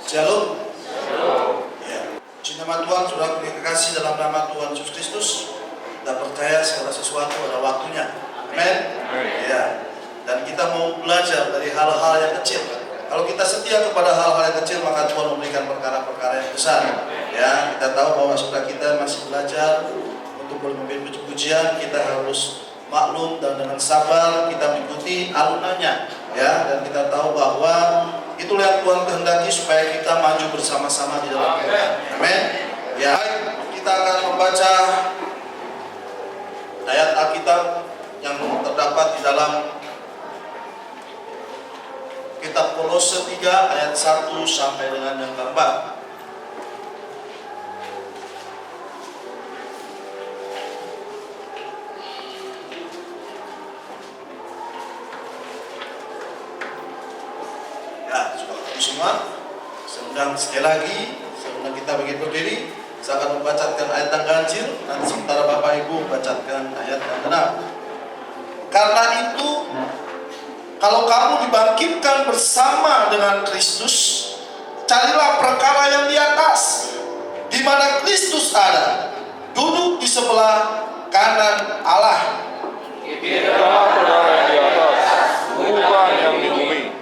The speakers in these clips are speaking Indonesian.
Shalom. Ya. Puji nama Tuhan, saudara kekasih dalam nama Tuhan Yesus Kristus. Kita percaya segala sesuatu ada waktunya. Amin. Ya. Dan kita mau belajar dari hal-hal yang kecil. Kalau kita setia kepada hal-hal yang kecil, maka Tuhan memberikan perkara-perkara yang besar. Ya, kita tahu bahwa saudara kita masih belajar untuk memimpin puji-pujian. Kita harus maklum dan dengan sabar kita mengikuti alunannya. Ya, dan kita tahu bahwa itulah yang Tuhan kehendaki supaya kita maju bersama-sama di dalam Tuhan. Amin. Ya, kita akan membaca ayat Alkitab yang terdapat di dalam kitab Kolose 3 ayat 1 sampai dengan yang keempat. Semua, sedang sekali lagi sebelum kita bagi berdiri, saya akan membacakan ayat yang ganjil. Nanti sementara Bapak Ibu membacakan ayat yang genap. Karena itu, kalau kamu dibangkitkan bersama dengan Kristus, carilah perkara yang di atas, di mana Kristus ada, duduk di sebelah kanan Allah. Carilah perkara yang di atas, bukan yang di bumi.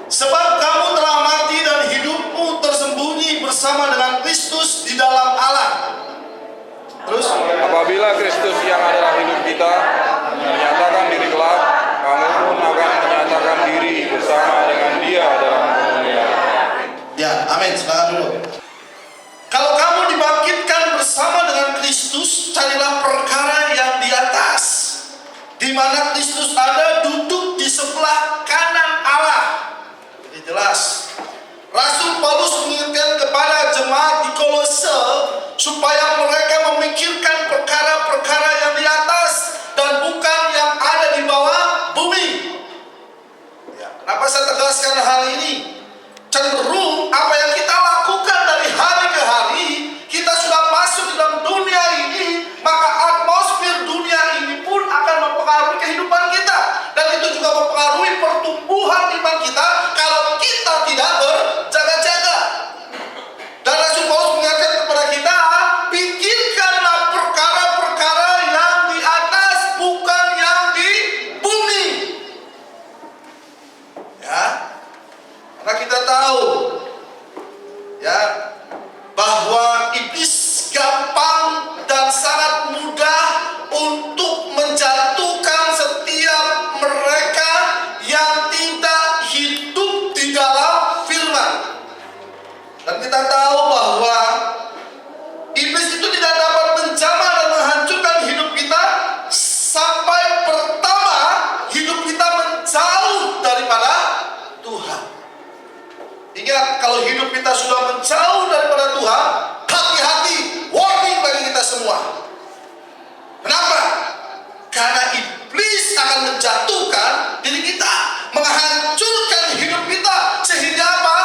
Sebab kamu telah mati dan hidupmu tersembunyi bersama dengan Kristus di dalam Allah. Terus, apabila Kristus yang adalah hidup kita menyatakan diri kelak, kamu pun akan menyatakan diri bersama dengan Dia dalam kemuliaan. Ya, amin. Silakan dulu. Kalau kamu dibangkitkan bersama dengan Kristus, carilah perkara yang di atas, di mana Kristus ada, duduk di sebelah kanan Allah. Jelas. Rasul Paulus mengingatkan kepada jemaat di Kolose supaya mereka memikirkan perkara-perkara yang di atas dan bukan yang ada di bawah bumi. Ya, kenapa saya tegaskan hal ini? Cenderung apa yang kita lakukan dari hari ke hari, kita sudah masuk dalam dunia ini, maka atmosfer dunia ini pun akan mempengaruhi kehidupan kita, dan itu juga mempengaruhi pertumbuhan iman kita kalau kita tidak berjaga-jaga. Dan Rasul Paulus mengingatkan kepada kita, pikirkanlah perkara-perkara yang di atas, bukan yang di bumi. Ya, karena kita tahu ya bahwa iblis gampang dan sangat mudah untuk menjatuhkan setiap mereka yang tidak hidup di dalam firman. Dan kita tahu bahwa iblis itu tidak dapat menjamah dan menghancurkan hidup kita sampai pertama hidup kita menjauh daripada Tuhan. Ingat, kalau hidup kita sudah menjauh daripada Tuhan, hati-hati, warning bagi kita semua. Kenapa? Karena iblis akan menjatuhkan diri kita, menghancurkan hidup kita, sehingga apa?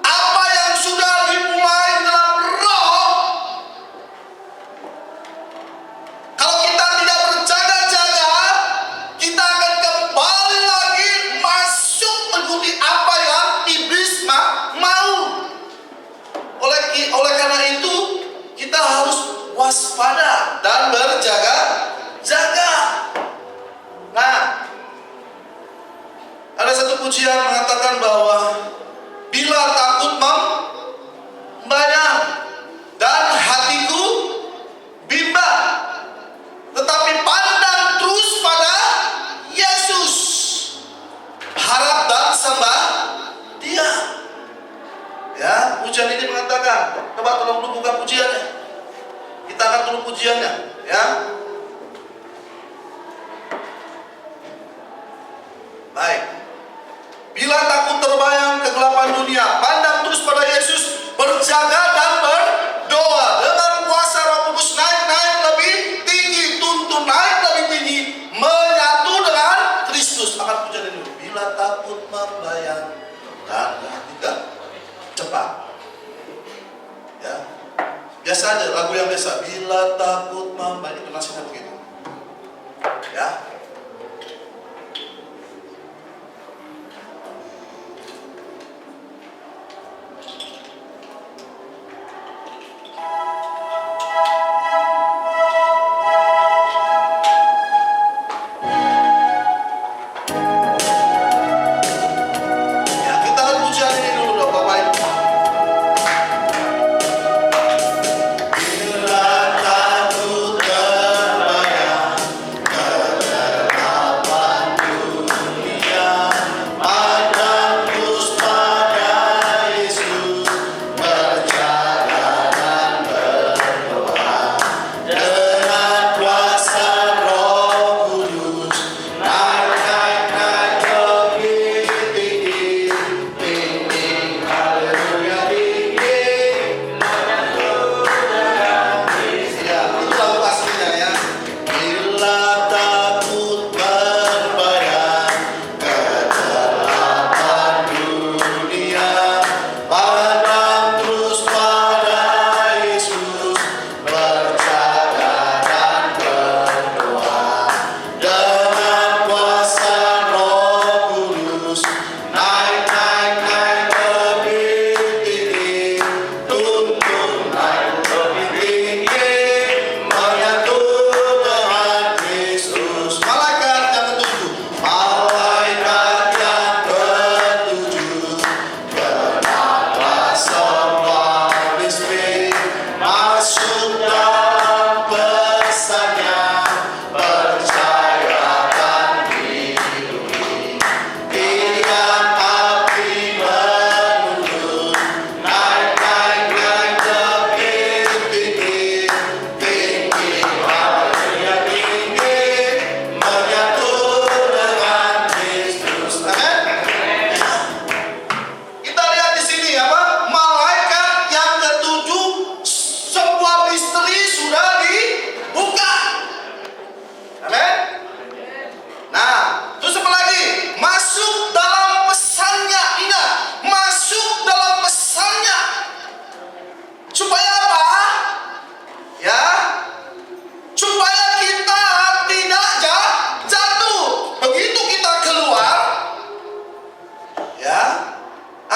Apa yang sudah dimulai dalam roh, kalau kita tidak berjaga-jaga, kita akan kembali lagi masuk mengikuti apa yang iblis mau. Oleh karena itu, kita harus waspada dan berjaga-jaga. Nah, ada satu pujian mengatakan bahwa bila takut membayang dan hatiku bimbang, tetapi pandang terus pada Yesus, harap dan sembah Dia. Ya, pujian ini mengatakan, coba tolong dulu buka pujiannya. Kita akan tunggu pujiannya, ya. Baik. Bila takut terbayang kegelapan dunia, pandang terus pada Yesus, berjaga dan berdoa. Dengan kuasa Roh Kudus naik lebih tinggi, tuntun naik lebih tinggi, menyatu dengan Kristus. Akan pujian ini. Bila takut membayang dan tidak cepat. Ya. Biasa aja lagu yang biasa. Bila takut membayang, itu nasihatnya begitu. Ya.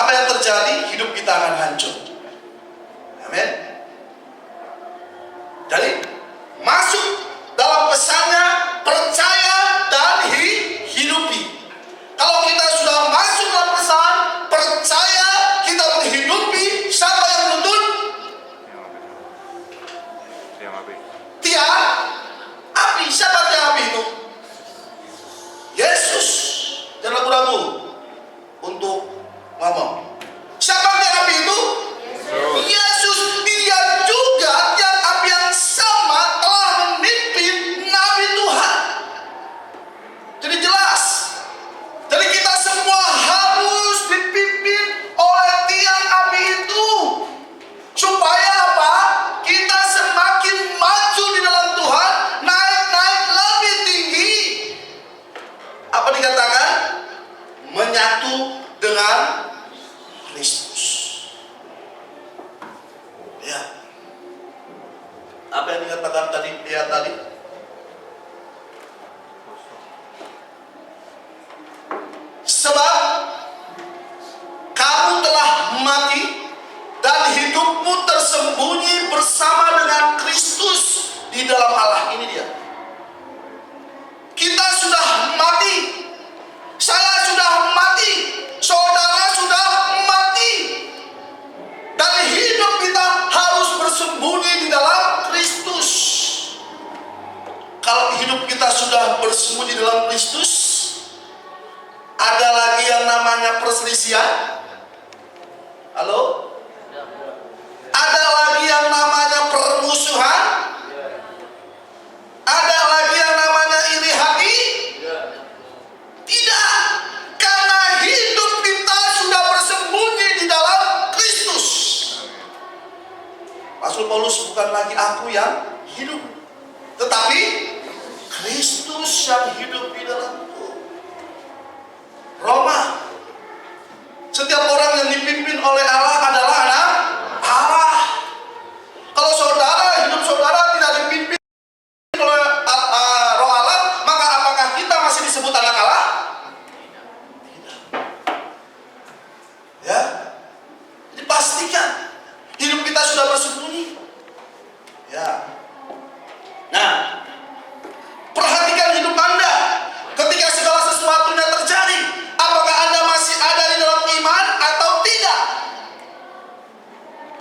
apa yang terjadi? Hidup kita akan hancur. Amin. Jadi masuk dalam pesannya, percaya dan hidupi. Kalau kita sudah masuk dalam pesan, percaya, kita menghidupi, siapa yang menuntun? Tiang api. Siapa tiang api itu? Yesus. Jangan ragu-ragu untuk ngomong. Siapa tiang api itu? Yesus. Dia juga tiang api yang sama telah memimpin Nabi Tuhan. Jadi jelas. Jadi kita semua harus dipimpin oleh tiang api itu. Supaya apa? Kita semakin maju di dalam Tuhan, naik-naik lebih tinggi. Apa dikatakan? Menyatu dengan Kristus. Ya. Apa yang dikatakan tadi? Ya tadi. Sebab kamu telah mati dan hidupmu tersembunyi bersama dengan Kristus di dalam Allah. Ini dia. Kita sudah mati. Saya sudah mati. Saudara sudah mati. Dan hidup kita harus bersembunyi di dalam Kristus. Kalau hidup kita sudah bersembunyi di dalam Kristus, ada lagi yang namanya perselisihan? Halo? Ada lagi yang namanya permusuhan? Ada lagi yang namanya iri hati? Tidak. Karena hidup kita sudah bersembunyi di dalam Kristus. Rasul Paulus, bukan lagi aku yang hidup, tetapi Kristus yang hidup di dalamku. Roma. Setiap orang yang dipimpin oleh Allah adalah anak Allah. Kalau saudara, hidup saudara tidak dipimpin oleh Roh Allah, maka apakah kita masih disebut anak Allah? Tidak. Ya. Jadi pastikan hidup kita sudah bersembunyi. Ya. Nah, perhatikan hidup Anda ketika segala sesuatunya terjadi. Apakah Anda masih ada di dalam iman atau tidak?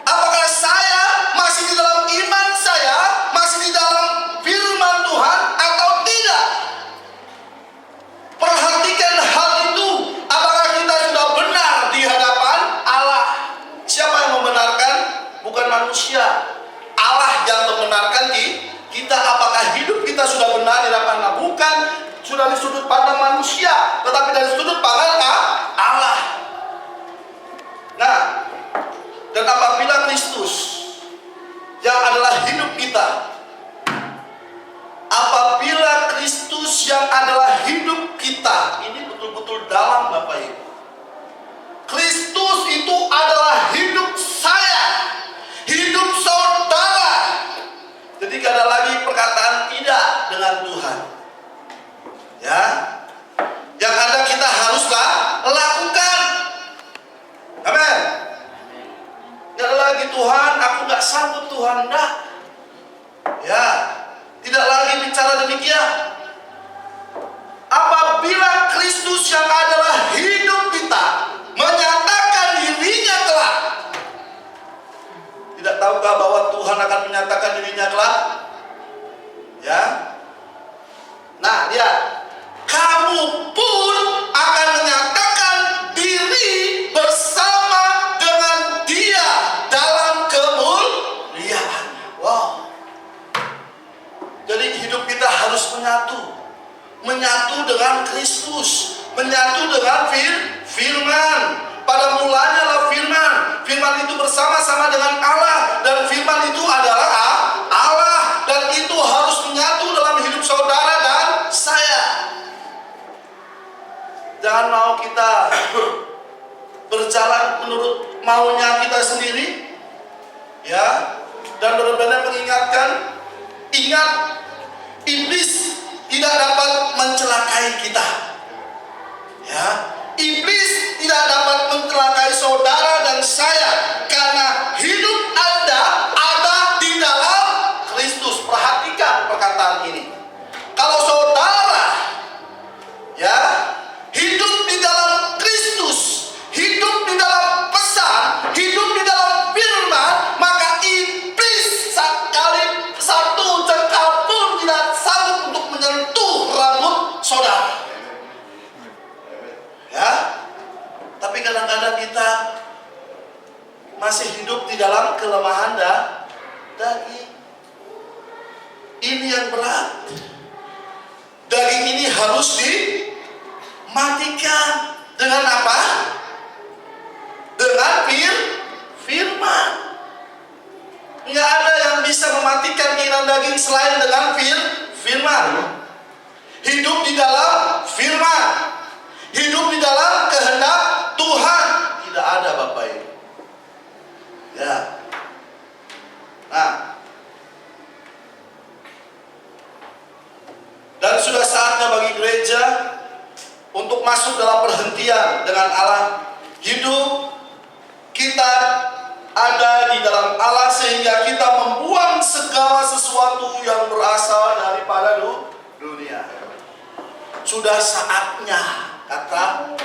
Apakah saya masih di dalam iman saya, masih di dalam firman Tuhan atau tidak? Perhatikan hal itu. Apakah kita sudah benar di hadapan Allah? Siapa yang membenarkan? Bukan manusia. Allah yang membenarkan kita. Apakah hidup kita sudah benar di hadapan Allah? Bukan sudah di sudut pandang manusia, tetapi dari sudut pandang Allah. Nah, dan apabila Kristus yang adalah hidup kita, apabila Kristus yang adalah hidup kita, ini betul-betul dalam, Bapak Ibu. Kristus itu adalah hidup saya, hidup saudara. Jadi tidak ada lagi perkataan tidak dengan Tuhan. Ya, yang ada kita haruslah lakukan. Amin. Tidak lagi Tuhan, aku nggak sanggup Tuhan, enggak. Ya, tidak lagi bicara demikian. Apabila Kristus yang adalah hidup kita menyatakan dirinya kelak, tidak tahukah bahwa Tuhan akan menyatakan dirinya kelak? Ya. Nah, lihat. Kamu pun akan menyatakan diri bersama dengan Dia dalam kemuliaan. Wow. Jadi hidup kita harus menyatu dengan Kristus, menyatu dengan firman. Pada mulanya lah firman. Firman itu bersama-sama dengan Allah, dan firman itu adalah Allah, dan itu harus menyatu dalam hidup saudara dan saya. Jangan mau kita berjalan menurut maunya kita sendiri, ya. Dan benar-benar mengingatkan, ingat, iblis tidak dapat mencelakai kita, ya. Iblis tidak dapat mencelakai saudara masih hidup di dalam kelemahan daging. Ini yang berat. Daging ini harus dimatikan. Dengan apa? Dengan firman. Nggak ada yang bisa mematikan keinginan daging selain dengan firman. Hidup di dalam firman. Hidup di dalam kehendak Tuhan. Tidak ada Bapak Ibu. Ya. Nah. Dan sudah saatnya bagi gereja untuk masuk dalam perhentian dengan Allah. Hidup kita ada di dalam Allah sehingga kita membuang segala sesuatu yang berasal daripada dunia. Sudah saatnya, kata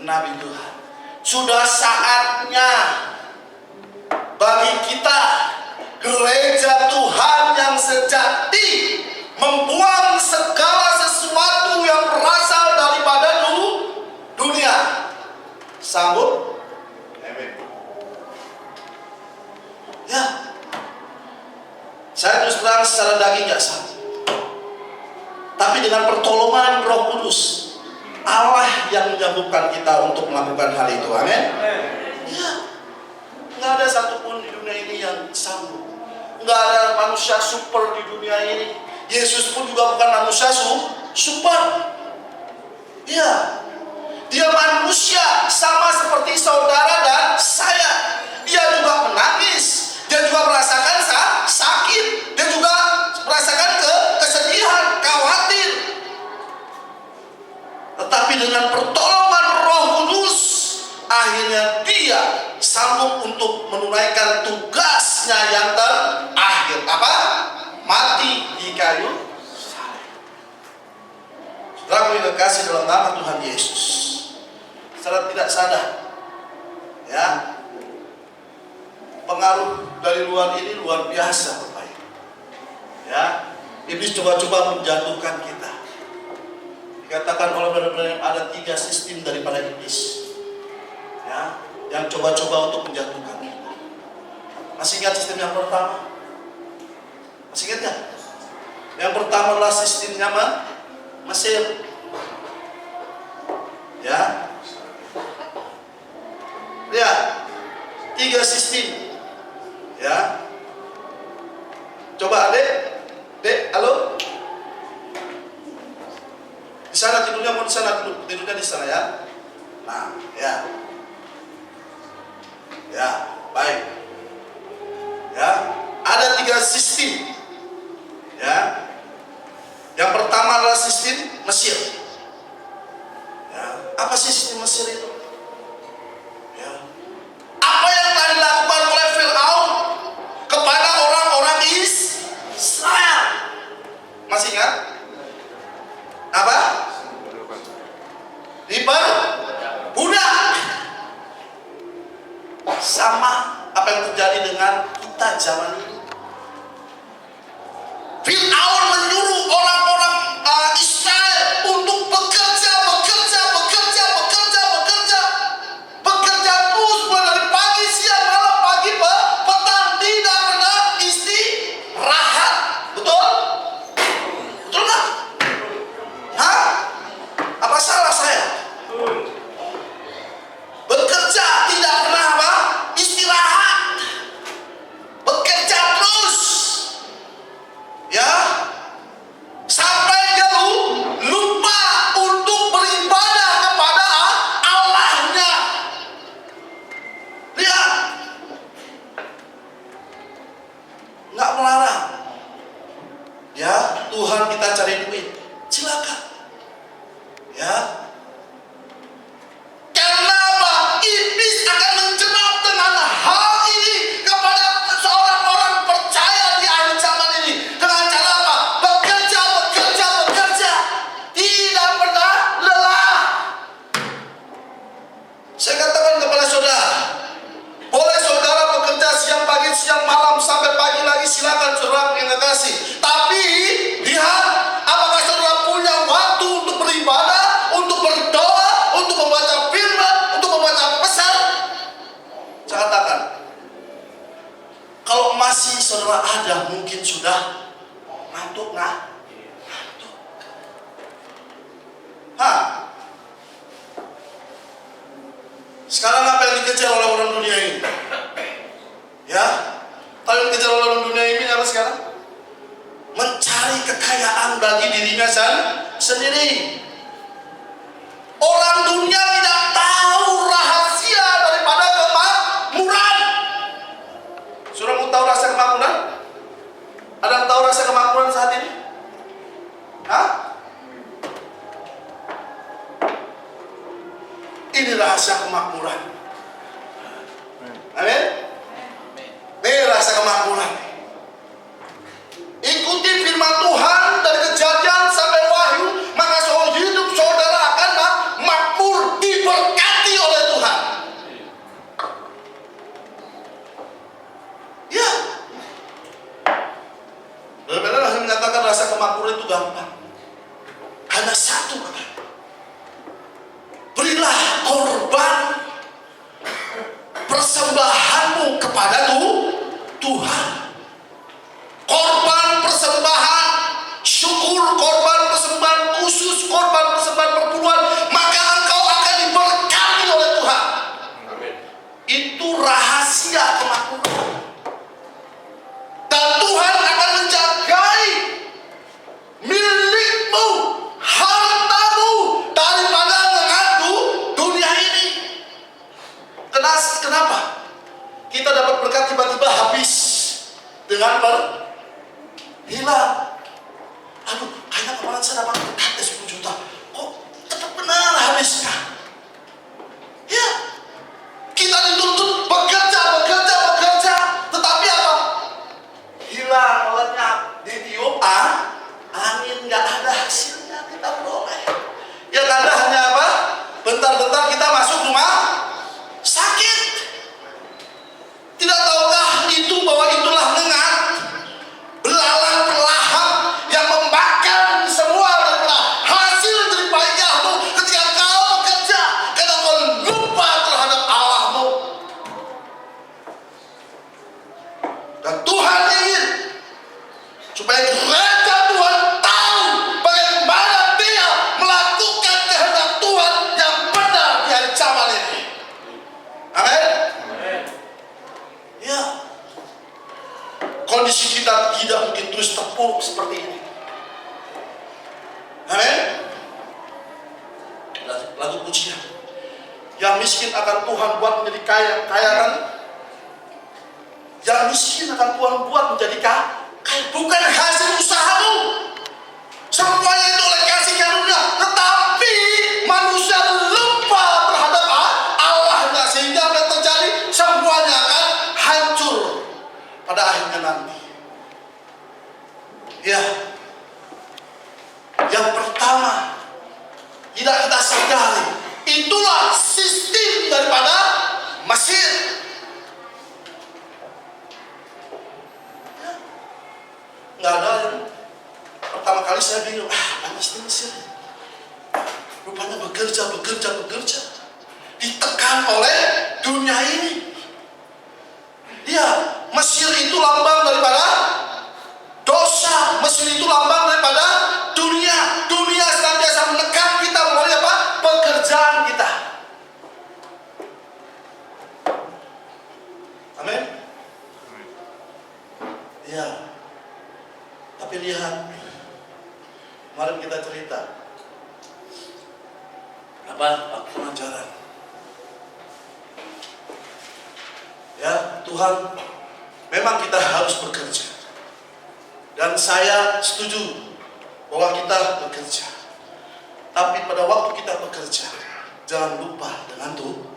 Nabi Tuhan, sudah saatnya bagi kita gereja Tuhan yang sejati membuang segala sesuatu yang berasal daripada dunia. Sanggup? Amin. Ya, saya terus terang secara daging gak sanggup. Tapi dengan pertolongan Roh Kudus, Allah yang menyanggupan kita untuk melakukan hal itu. Amin. Ya, nggak ada satupun di dunia ini yang sanggup. Nggak ada manusia super di dunia ini. Yesus pun juga bukan manusia super. Ya, dia manusia sama seperti saudara dan saya. Dia juga menangis, dia juga merasakan sakit, dia juga merasakan kesedihan, khawatir. Tetapi dengan pertolongan Roh Kudus, akhirnya dia sanggup untuk menunaikan tugasnya yang terakhir. Apa? Mati di kayu salib. Saudara yang dikasihi dalam nama Tuhan Yesus, secara tidak sadar, ya, pengaruh dari luar ini luar biasa, Bapak Ibu. Ya, iblis coba-coba menjatuhkan kita. Dikatakan oleh benar-benar ada 3 sistem daripada iblis, ya, yang coba-coba untuk menjatuhkan kita. Masih ingat sistem yang pertama? Masih ingat ya? Yang pertama adalah sistemnya Mesir. Ya, lihat 3 sistem. Ya, coba dek, halo. Di sana tidurnya, mau di sana tidurnya di sana ya. Nah, ya, ya, baik. Ya, ada 3 sistem. Ya, yang pertama adalah sistem Mesir. Ya, apa sih sistem Mesir itu? Ya, apa yang telah dilakukan oleh Firaun kepada orang-orang Israel? Masih ingat? Apa? Diperbudak. Sama apa yang terjadi dengan kita zaman ini. Firaun menyuruh orang-orang Israel untuk bekerja terus mulai dari pagi, siang, malam, pagi, petang, tidak pernah istirahat. Betul? Betul nggak? Hah? Apa salah saya? Bekerja tidak pernah apa? Istirahat. Bekerja terus. Ya, Kalau masih saudara ada, mungkin sudah ngantuk. Sekarang apa yang dikejar oleh orang dunia ini? Ya, apa yang dikejar oleh orang dunia ini apa sekarang? Mencari kekayaan bagi dirinya sendiri. Orang dunia tidak tahu rahasia daripada kemakmuran. Sudah mau tahu rasa kemakmuran? Ada yang tahu rasa kemakmuran saat ini? Ini rahasia kemakmuran. Amin. Ini rahasia kemakmuran. Ikuti firman Tuhan dari Kejadian sampai Wahyu, maka soal hidup saudara akan makmur, diberkati oleh Tuhan. Ya. Benar-benar hanya menyatakan rasa kemakmuran itu gampang. Hanya satu kata. Berilah korban persembahanmu kepada Tuhan. Korban persembahan syukur, korban persembahan khusus, korban persembahan perpuluhan, maka engkau akan diberkati oleh Tuhan. Itu rahasia kemakmuran. Dan Tuhan akan menjagai milikmu, hartamu, daripada mengadu dunia ini. Kenapa? Kita dapat berkat tiba-tiba habis dengan hilang. Aduh, kayaknya kemarin saya dapat berkat 10 juta. Kok tetap benar habisnya? Ya, kita dituntut bekerja. Tetapi apa? Hilang, lenyap, ditiup angin, nggak ada hasilnya kita peroleh. Yang ada hanya apa? Bentar-bentar kita masuk rumah sakit. Tidak tahukah itu bahwa itulah lengan, belalang perlahan yang membakar semua daripada hasil jeripayahmu ketika kau bekerja, karena kau lupa terhadap Allahmu. Dan Tuhan ingin supaya gereja Tuhan tahu bagaimana dia melakukan kehendak Tuhan yang benar di hari zaman ini. Amin. Ya, kondisi kita tidak mungkin terus terpuruk seperti ini. Amin. Lagu pujian. Yang miskin akan Tuhan buat menjadi kaya kan? Yang miskin akan Tuhan buat menjadi kaya. Bukan hasil usahamu. Semuanya itu oleh kasih karunia. Tetapi manusia lupa terhadap Allahnya, sehingga apa yang terjadi? Semuanya akan hancur pada akhirnya nanti. Ya, yang pertama tidak kita sadari, itulah sistem daripada Mesir. Ya, nggak ada yang pertama kali saya bingung, pasti Mesir rupanya bekerja, ditekan oleh dunia ini. Ya, Mesir itu lambang daripada dosa. Mesir itu lambang daripada dunia. Dunia senantiasa menekan kita melalui apa? Pekerjaan kita. Amin. Ya. Tapi lihat, kemarin kita cerita waktu pengajaran. Ya, Tuhan, memang kita harus bekerja. Dan saya setuju bahwa kita bekerja. Tapi pada waktu kita bekerja, jangan lupa dengan Tuhan.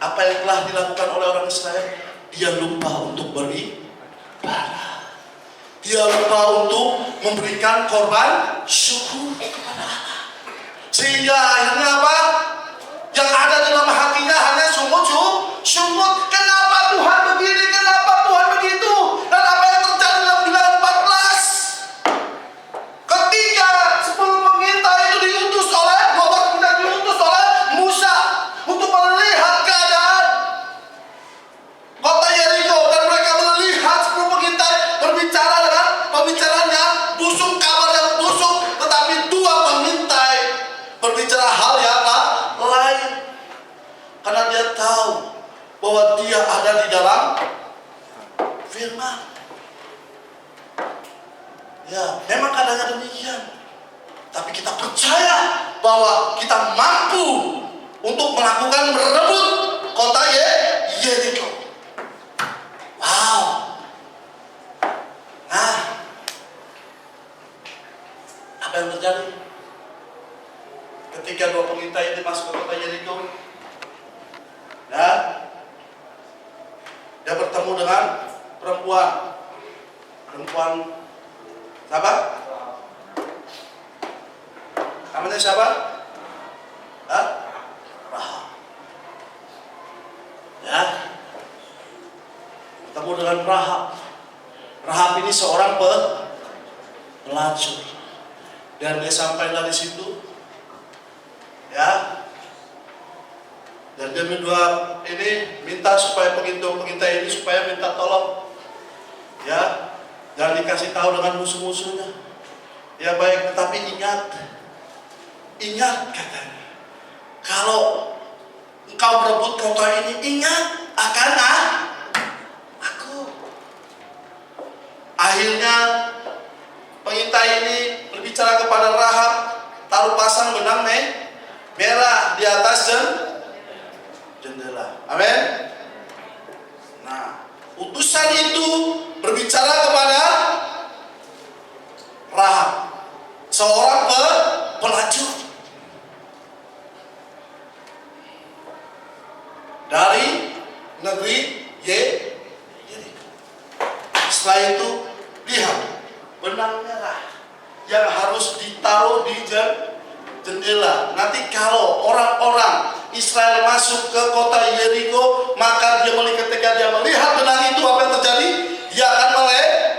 Apa yang telah dilakukan oleh orang Israel, dia lupa untuk beribadah. Dia lupa untuk memberikan korban syukur kepada Allah. Sehingga akhirnya apa? Yang ada dalam hatinya hanya sumut. Kenapa Tuhan begini? Kenapa Tuhan begitu? Dan apa yang terjadi dalam Bilangan 14? Ketika 10 pengintai itu diutus oleh Musa untuk melihat keadaan kota bahwa Dia ada di dalam firman. Ya, memang kadang-kadang demikian. Tapi kita percaya bahwa kita mampu untuk melakukan merebut kota Yeriko. Wow. Nah, apa yang terjadi ketika dua pengintai ini masuk ke kota Yeriko? Dan dia bertemu dengan perempuan siapa? Namanya siapa? Rahab. Ya, bertemu dengan Rahab. Rahab ini seorang pelacur, dan dia sampailah di situ. Ya, dan dia minta supaya pengintai ini supaya minta tolong. Ya, dan dikasih tahu dengan musuh-musuhnya. Ya baik, tetapi ingat katanya, kalau engkau merebut kota ini, ingat akan aku. Akhirnya pengintai ini berbicara kepada Rahab, taruh pasang benang merah di atas jendela. Amin. Nah, utusan itu berbicara kepada Rahab, seorang pelacur dari negeri Yeriko. Setelah itu, lihat benang merah yang harus ditaruh di jendela. Nanti kalau orang-orang Israel masuk ke kota Yeriko, maka ketika dia melihat benang itu, apa yang terjadi? Dia akan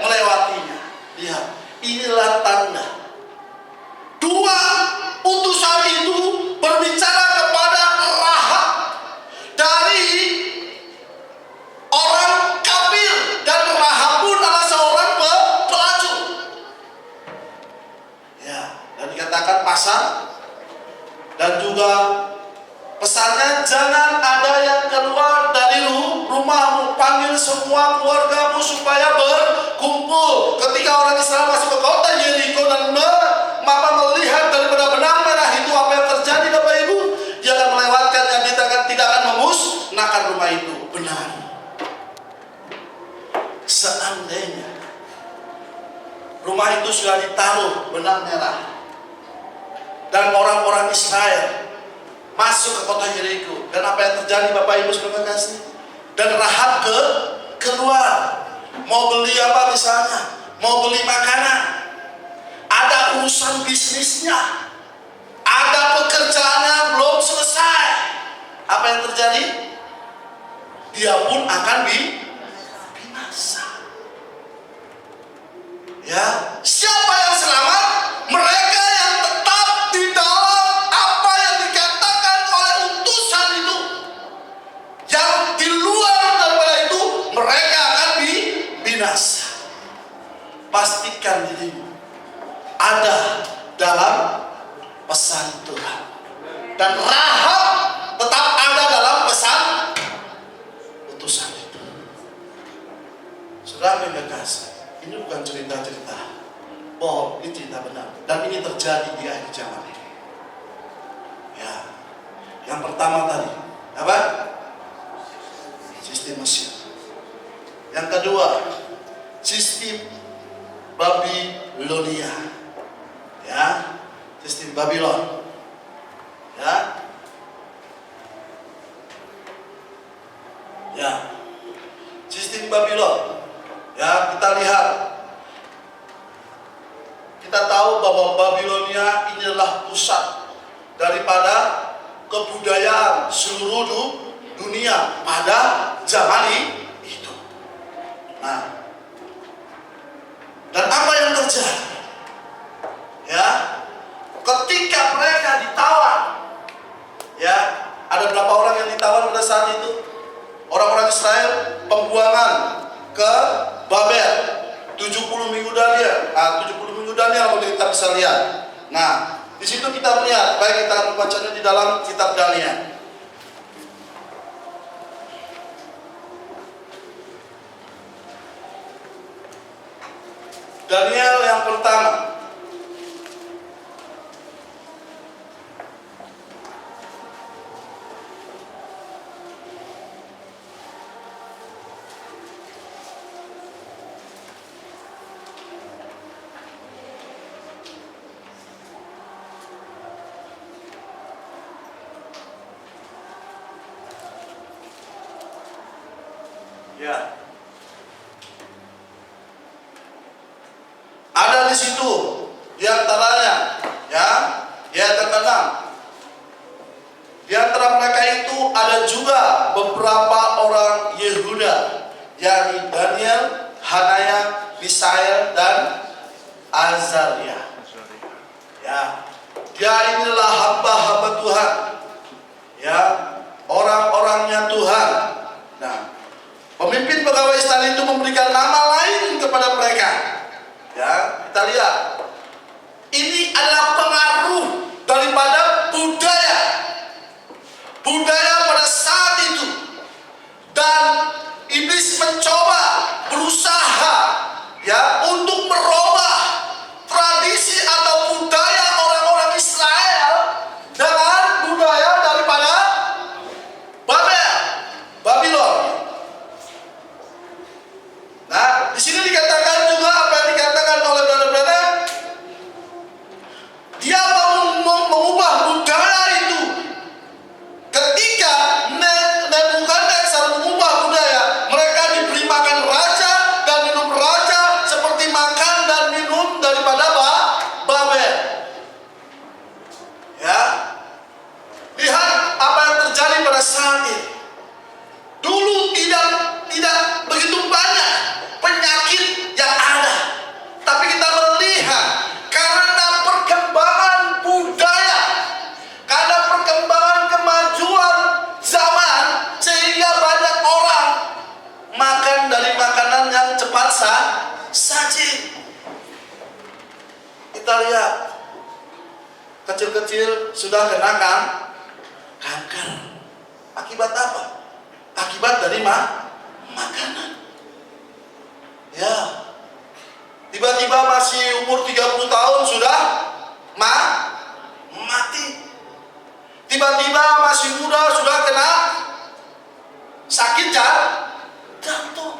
melewatinya. Lihat, inilah tanda. Dua utusan itu berbicara kepada Rahab dari orang kafir, dan Rahab pun adalah seorang pelacur. Ya, dan dikatakan pasang, dan juga pesannya, jangan ada yang keluar dari rumahmu, panggil semua keluargamu supaya berkumpul. Ketika orang Israel masuk ke kota Yeriko dan melihat daripada benang merah itu, apa yang terjadi Bapak Ibu? Dia akan melewatkan, yang tidak akan memusnahkan rumah itu. Benar. Seandainya rumah itu sudah ditaruh benang merah, dan orang-orang Israel masuk ke kota Yeriko, dan apa yang terjadi Bapak Ibu saudara kasih? Dan Rahab keluar, mau beli apa misalnya? Mau beli makanan, ada urusan bisnisnya, ada pekerjaannya belum selesai. Apa yang terjadi? Dia pun akan binasa. Ya, siapa yang selamat? Mereka yang tetap di dalam apa yang dikatakan oleh utusan itu. Yang di luar daripada itu, mereka akan binasa. Pastikan dirimu ada dalam pesan Tuhan, dan Rahab tetap ada dalam pesan utusan itu. Saudara yang kekasih, ini bukan cerita-cerita bohong, ini cerita benar, dan ini terjadi di akhir zaman ini. Ya, yang pertama tadi apa? Sistem Mesir. Yang kedua, sistem Babilonia. Ya, sistem Babylon. Ya. Ya. Sistem Babylon. Ya, kita lihat. Kita tahu bahwa Babilonia ini adalah pusat daripada kebudayaan seluruh dunia pada zaman itu. Nah, dan apa yang terjadi? Ya, ketika mereka ditawan, ya, ada berapa orang yang ditawan pada saat itu? Orang-orang Israel pembuangan ke Babel, 70 minggu Daniel. 70 minggu Daniel kalau kita bisa lihat. Nah, di situ kita melihat, baik kita akan membacanya di dalam kitab Daniel. Daniel yang pertama. Ya. Ada di situ di antaranya, ya, terkenal. Di antara mereka itu ada juga beberapa orang Yehuda, yakni Daniel, Hanaya, Misael, dan Azaria. Ya, dia inilah hamba-hamba Tuhan, ya, orang-orangnya Tuhan. Nah, pemimpin pegawai istana itu memberikan nama lain kepada mereka. Ya, kita lihat. Ini adalah pengaruh daripada budaya pada saat itu. Dan iblis mencoba berusaha, ya, untuk merubah tradisi atau budaya orang-orang Israel dengan budaya daripada Babylon. Nah, di sini dikatakan juga apa yang dikatakan oleh brother-brother, dia mengubah budaya itu. Ketika Nebukadnezar mengubah budaya, mereka diberi makan raja dan minum raja seperti makan dan minum daripada Babel. Ya, lihat apa yang terjadi pada saat ini. Dulu tidak begitu banyak penyakit yang ada, tapi kita melihat karena perkembangan budaya, karena perkembangan kemajuan zaman, sehingga banyak orang makan dari makanan yang cepat saji. Kita lihat kecil-kecil sudah kena kanker. Akibat apa? Akibat dari makanan. Ya, tiba-tiba masih umur 30 tahun sudah mati. Tiba-tiba masih muda sudah kena sakit jantung.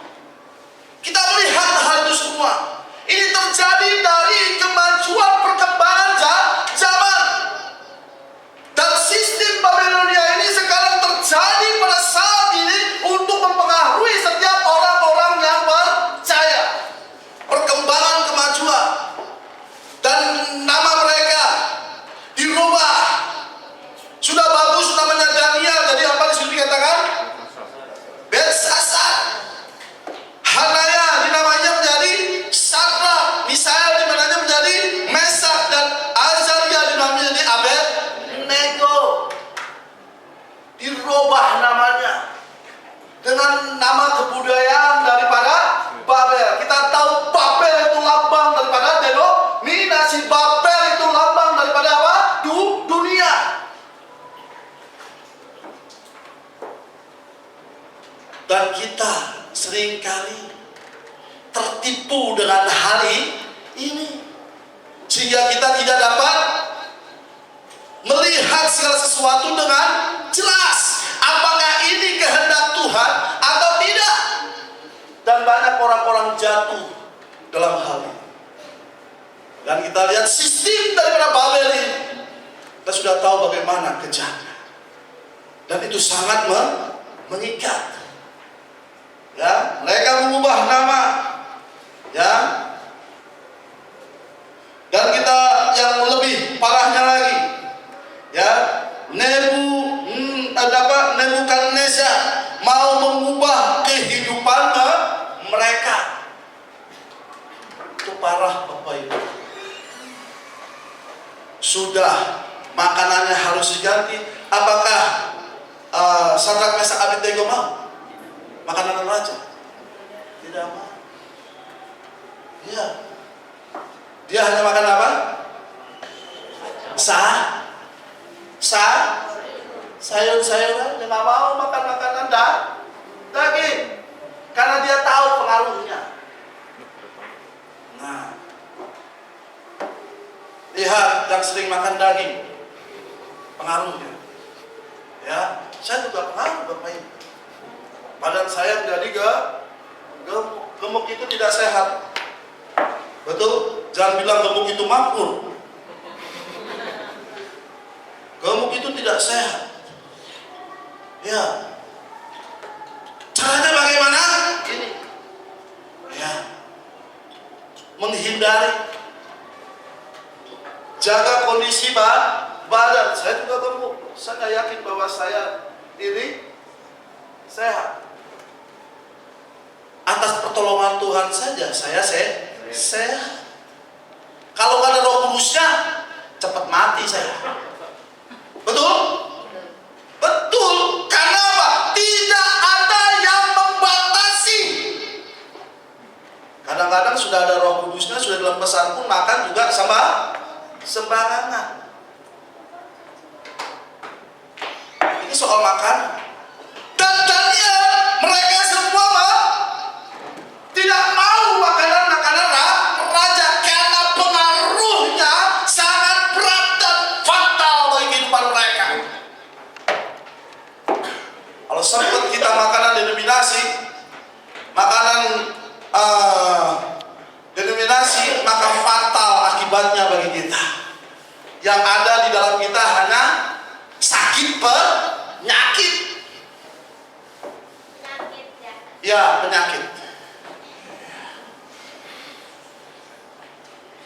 Kita melihat hal itu semua. Ini terjadi dari kemajuan perkembangan zaman. Dan sistem Babilonia ini sekarang terjadi pada saat ini untuk mempengaruhi setiap orang-orang yang percaya. Perkembangan kemajuan. Dan nama mereka dirubah. Sudah bagus namanya Daniel, jadi apa di sini dikatakan? Belsasar. Hanaya dinamanya menjadi Sadrak, Misael dinamanya menjadi Mesak, dan Azaria dinamanya menjadi Abednego. Dirubah namanya dengan nama kebudayaan daripada Babel. Kita tahu Babel itu lambang daripada denominasi. Babel itu lambang daripada apa? Dunia. Dan kita seringkali tertipu dengan hal ini, sehingga kita tidak dapat melihat segala sesuatu dengan jelas, apakah ini kehendak Tuhan atau tidak. Dan banyak orang-orang jatuh dalam hal ini. Dan kita lihat sistem daripada Babel ini, kita sudah tahu bagaimana kejamnya. Dan itu sangat mengikat. Ya, mereka mengubah nama, ya. Dan kita yang lebih parahnya lagi, ya, Nebukadnezar mau mengubah kehidupan mereka. Itu parah Bapak Ibu. Sudah makanannya harus diganti. Apakah Sadrak, Mesak, Abednego mau makanan raja? Tidak mau. Iya. Dia hanya makan apa? Sayur-sayuran. Dia nggak mau makan makanan daging, karena dia tahu pengaruhnya. Nah, Lihat yang sering makan daging, pengaruhnya. Ya, saya juga pengaruh Bapak Ibu. Badan saya jadi gemuk itu tidak sehat. Betul? Jangan bilang gemuk itu makmur. Gemuk itu tidak sehat. Ya. Caranya bagaimana? Ini. Ya. Menghindari. Jaga kondisi badan. Saya juga gemuk. Saya nggak yakin bahwa saya ini sehat. Atas pertolongan Tuhan saja saya sehat. Kalau nggak ada Roh Kudusnya, cepat mati saya. Betul? Betul. Karena apa? Tidak ada yang membatasi. Kadang-kadang sudah ada Roh Kudusnya, sudah dalam pesan pun makan juga sama sembarangan. Ini soal makan. Dan Daniel, mereka semua tidak mau makanan-makanan raja karena pengaruhnya sangat berat dan fatal bagi kehidupan mereka. Kalau sempat kita makanan denominasi, maka fatal akibatnya bagi kita. Yang ada di dalam kita hanya sakit penyakit. Ya, penyakit.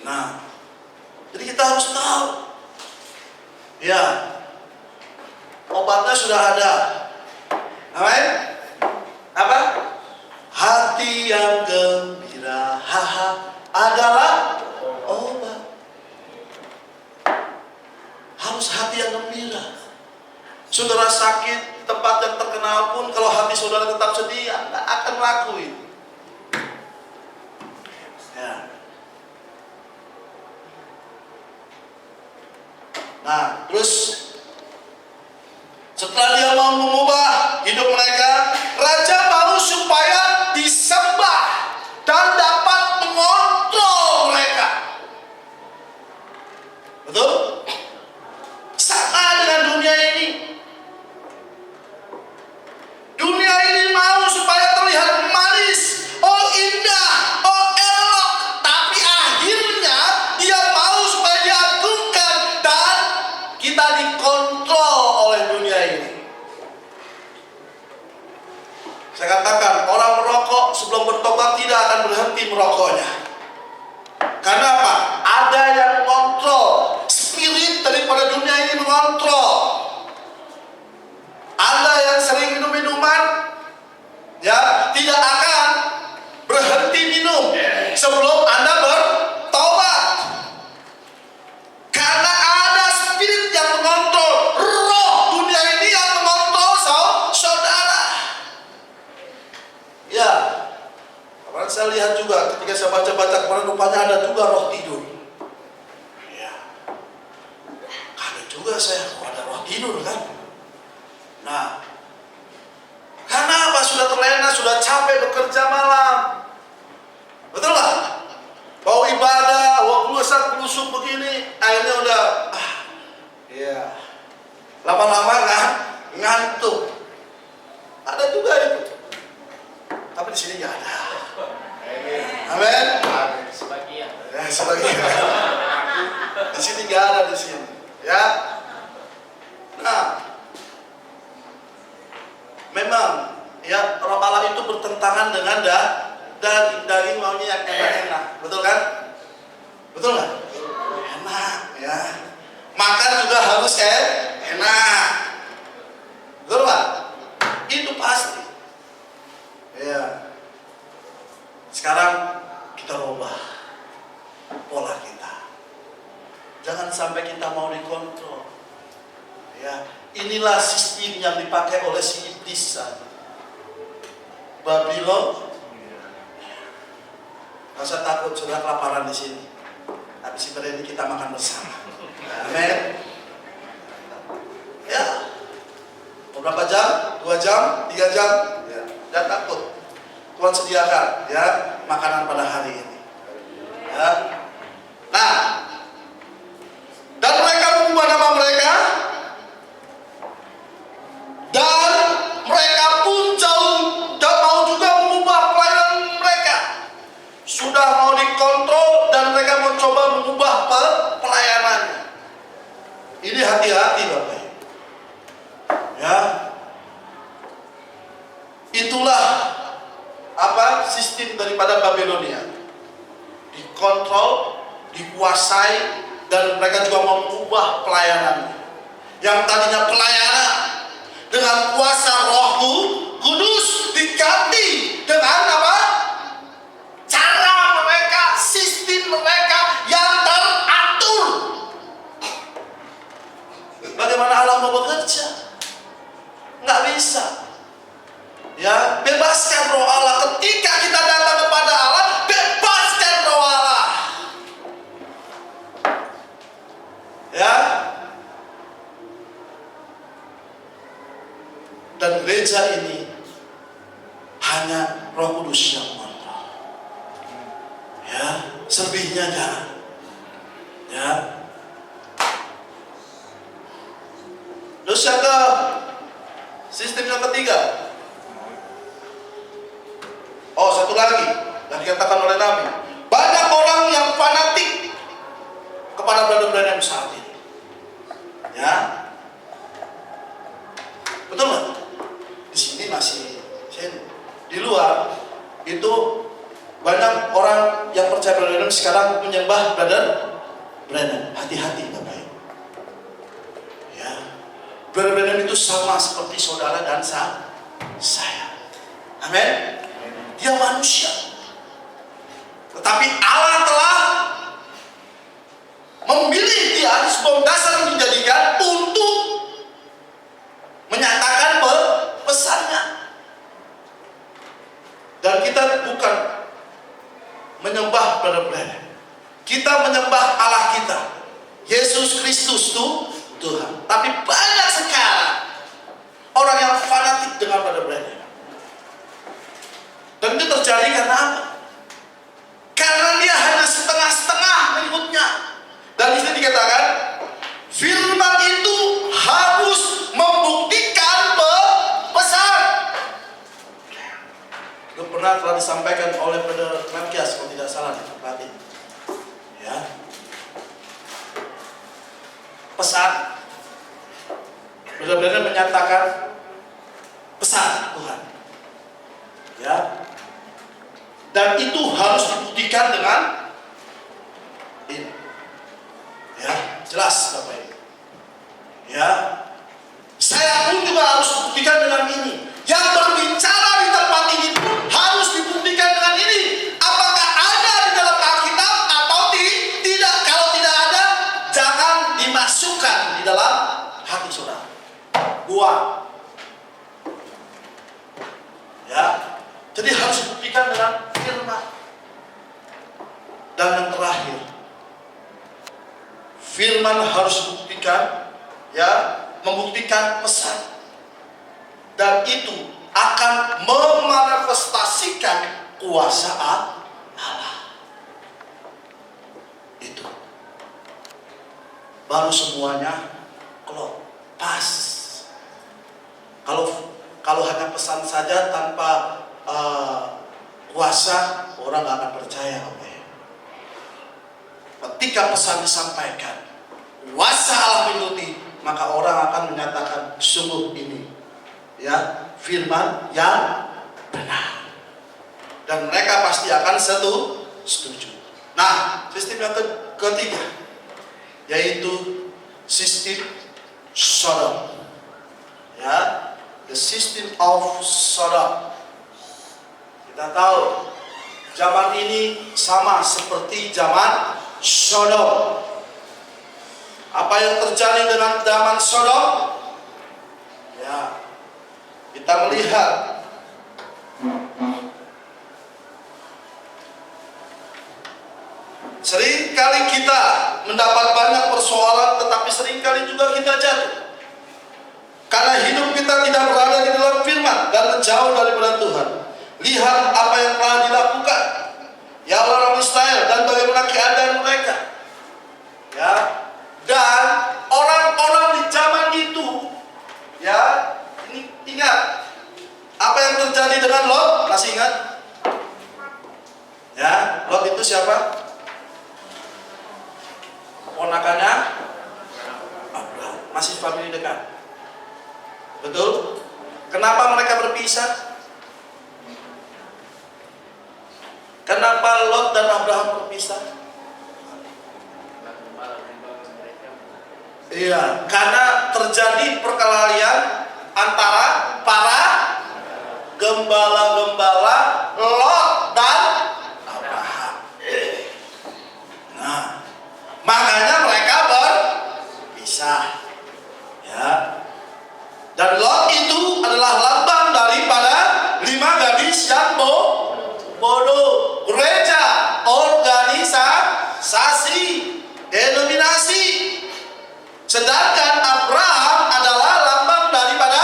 Nah, jadi kita harus tahu. Ya, obatnya sudah ada. Amin. Apa? Hati yang gembira, adalah obat. Harus hati yang gembira. Saudara sakit tempat yang terkenal pun, kalau hati saudara tetap sedih, Anda akan lakuin. Ya. Nah, terus setelah dia mau mengubah hidup mereka, raja mau supaya disembah dan dapat mengontrol mereka. Betul? Sama dengan dunia ini. Dunia ini mau supaya terlihat manis, oh indah, oh elok, tapi akhirnya dia mau supaya diagungkan dan kita dikontrol oleh dunia ini. Saya katakan, orang merokok sebelum bertobat tidak akan berhenti merokoknya. Karena apa? Ada yang mengontrol. Spirit daripada dunia ini mengontrol. Anda yang sering minum minuman, ya, tidak akan berhenti minum sebelum Anda bertobat. Karena ada spirit yang mengontrol, roh dunia ini yang mengontrol saudara. Ya, kemarin saya lihat juga ketika saya baca-baca kemarin, rupanya ada juga roh tidur. Ya, kaget juga saya, kok ada roh tidur kan? Nah, karena apa? Sudah terlena, sudah capek bekerja malam. Betul nggak? Mau ibadah, mau blusuk begini, akhirnya udah, ya, lama-lama ngantuk. Ada juga itu. Tapi di sini nggak ada. Amin. Sebagian. Ya, sebagian. Di sini nggak ada di sini. Ya. Nah, memang ya roh Allah itu bertentangan dengan daging maunya yang enak-enak, betul kan? Betul nggak? Enak, ya. Makan juga harus enak, betul nggak? Itu pasti. Ya. Sekarang kita rubah pola kita. Jangan sampai kita mau dikontrol. Ya. Inilah sistem yang dipakai oleh si iblis. Babylon. Gak usah takut, sudah kelaparan di sini. Habis ini kita makan bersama. Amin. Ya. Beberapa jam? 2 jam? 3 jam? Ya. Jangan takut. Tuhan sediakan ya makanan pada hari ini. Ya. Nah, nama mereka, dan mereka pun jauh dan mau juga mengubah pelayanan mereka. Sudah mau dikontrol dan mereka mau coba mengubah pelayanannya. Ini hati-hati Bapak. Ya, itulah sistem daripada Babilonia. Dikontrol, dikuasai, dan mereka juga mau mengubah pelayanannya. Yang tadinya pelayanan dengan kuasa Roh Kudus diganti dengan apa? Cara mereka, sistem mereka yang teratur. Bagaimana Allah mau bekerja? Nggak bisa. Ya, bebaskan Roh Allah. Ketika kita datang kepada Allah, bebaskan Roh Allah. Ya. Dan gereja ini hanya Roh Kudus yang mengontrol. Ya, selebihnya jangan. Ya. Terus yang ke sistem yang ketiga. Oh, satu lagi yang dikatakan oleh Nabi. Banyak orang yang fanatik kepada brother-brother saat ini. Ya. Betul nggak? Di sini masih di luar itu banyak orang yang percaya brother sekarang menyembah brother. Hati-hati Bapak. Ya. Brother itu sama seperti saudara dan saya. Amin. Dia manusia. Tetapi Allah telah memilih dia sebelum dasar menjadikan untuk menyatakan pesannya. Dan kita bukan menyembah brother. Kita menyembah Allah kita. Yesus Kristus itu Tuhan. Tapi banyak sekarang orang yang fanatik dengan brother. Dan itu terjadi karena apa? Karena dia hanya setengah-setengah mengikutnya. Dan di sini dikatakan, firman itu harus membuktikan pesan. Itu pernah telah disampaikan oleh Brother Markias, kalau tidak salah berarti. Ya. Pesan. Benar-benar menyatakan pesan Tuhan. Ya. Dan itu harus dibuktikan dengan ini. Ya, jelas Bapak Ibu. Ya. Saya pun juga harus buktikan dengan ini. Yang berbicara di tempat ini pun harus dibuktikan dengan ini. Apakah ada di dalam Alkitab atau tidak? Kalau tidak ada, jangan dimasukkan di dalam hati saudara. Buang. Ya. Jadi harus dibuktikan dengan firman. Dan yang terakhir, firman harus dibuktikan, ya, membuktikan pesan. Dan itu akan memanifestasikan kuasa Allah. Itu. Baru semuanya pas. Kalau hanya pesan saja tanpa kuasa, orang gak akan percaya. Ketika pesan disampaikan, kuasa Allah mengikuti, maka orang akan menyatakan sungguh ini, ya, firman yang benar. Dan mereka pasti akan setuju. Nah, sistem yang ketiga, yaitu sistem Sodom. Ya, the system of Sodom. Kita tahu zaman ini sama seperti zaman Sodom. Apa yang terjadi dengan zaman Sodom? Ya, kita melihat seringkali kita mendapat banyak persoalan, tetapi seringkali juga kita jatuh. Karena hidup kita tidak berada di dalam firman dan menjauh daripada Tuhan. Lihat apa yang telah dilakukan ya orang Israel dan bagaimana keadaan mereka. Ya, dan orang terjadi dengan Lot? Masih ingat? Ya, Lot itu siapa? Ponakannya Abraham. Masih famili dekat. Betul? Kenapa mereka berpisah? Kenapa Lot dan Abraham berpisah? Iya, karena terjadi perkelahian antara para gembala-gembala Lot dan Abraham. Nah, makanya mereka berpisah. Ya. Dan Lot itu adalah lambang daripada 5 gadis yang bodoh. Gereja, organisasi, denominasi. Sedangkan Abraham adalah lambang daripada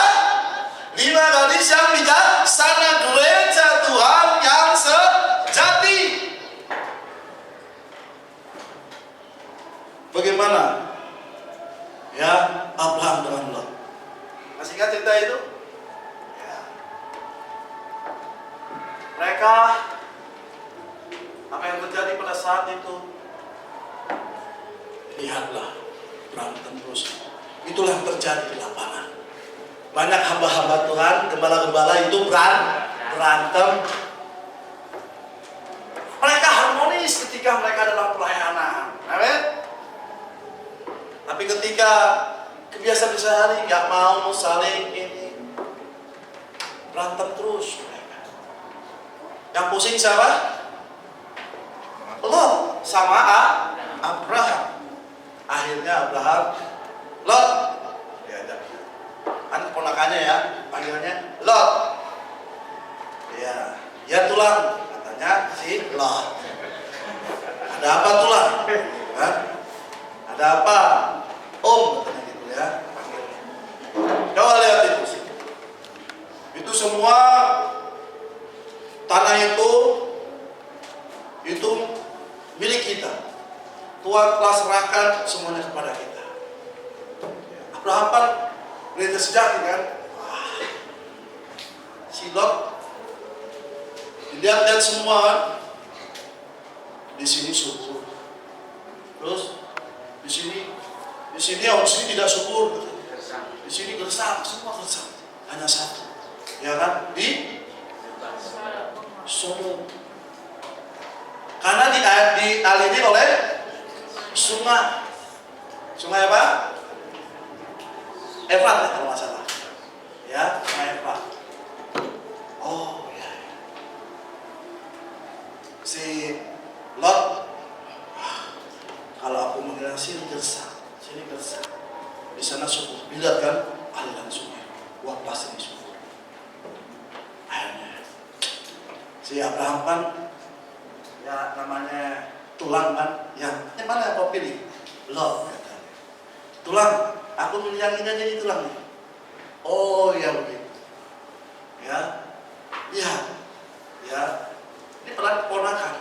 5 gadis yang bijaksana, gereja Tuhan yang sejati. Bagaimana? Ya, Abraham dengan Lot. Masih ingat cerita itu? Ya. Mereka, apa yang terjadi pada saat itu? Lihatlah, berantem terus. Itulah yang terjadi di lapangan. Banyak hamba-hamba Tuhan, gembala-gembala itu berantem. Mereka harmonis ketika mereka dalam pelayanan. Amin. Tapi ketika kebiasaan sehari nggak mau saling ini, berantem terus mereka. Yang pusing siapa? Lot sama Abraham. Akhirnya Abraham, Lot, diajak. Kan ponakannya ya, panggilnya Lot. Ya tulang, katanya si Lot. Ada apa tulang? Hah? Ada apa? Om, katanya gitu ya. Panggilnya. Coba lihat itu. Itu semua tanah itu milik kita. Tuhan telah serahkan semuanya kepada kita. Abraham kan gereja sejati kan? Wah. Si Lot dilihat-lihat semua kan? Di sini syukur. Terus di sini tidak syukur. Di sini gersang, semua gersang. Hanya satu. Ya kan? Di Sodom. Karena dialiri oleh sungai apa? Efrat ya kalau nggak salah. Ya, sungai Efrat. Oh ya. Si Lot, kalau aku mengira sini gersang, di sana syukur. Lihat kan aliran sungai. Wah pasti ini syukur. Akhirnya si Abraham kan, ya namanya tulang kan, yang mana yang kau pilih? Lot katanya. Tulang, aku milih yang ini aja di tulang nih. Oh ya begitu. Ya, ini ponakan.